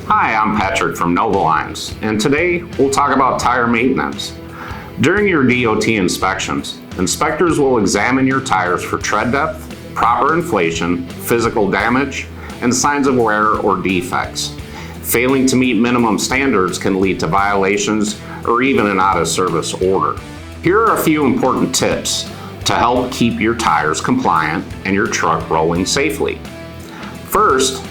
Hi, I'm Patrick from Nova Lines, and today we'll talk about tire maintenance. During your DOT inspections, inspectors will examine your tires for tread depth, proper inflation, physical damage, and signs of wear or defects. Failing to meet minimum standards can lead to violations or even an out-of-service order. Here are a few important tips to help keep your tires compliant and your truck rolling safely. First,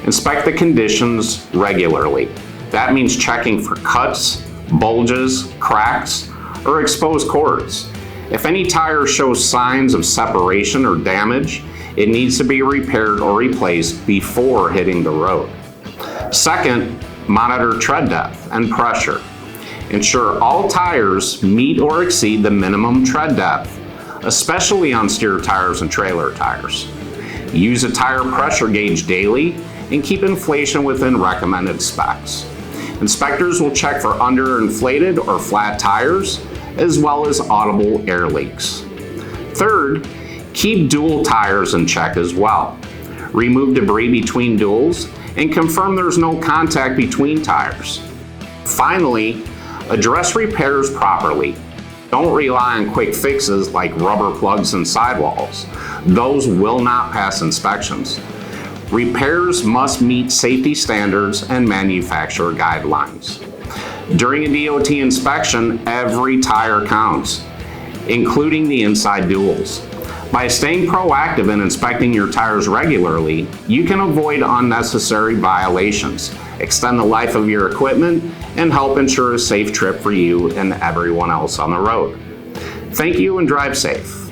inspect the conditions regularly. That means checking for cuts, bulges, cracks, or exposed cords. If any tire shows signs of separation or damage, it needs to be repaired or replaced before hitting the road. Second, monitor tread depth and pressure. Ensure all tires meet or exceed the minimum tread depth, especially on steer tires and trailer tires. Use a tire pressure gauge daily and keep inflation within recommended specs. Inspectors will check for underinflated or flat tires, as well as audible air leaks. Third, keep dual tires in check as well. Remove debris between duals and confirm there's no contact between tires. Finally, address repairs properly. Don't rely on quick fixes like rubber plugs and sidewalls. Those will not pass inspections. Repairs must meet safety standards and manufacturer guidelines. During a DOT inspection, every tire counts, including the inside duals. By staying proactive and inspecting your tires regularly, you can avoid unnecessary violations, extend the life of your equipment, and help ensure a safe trip for you and everyone else on the road. Thank you and drive safe.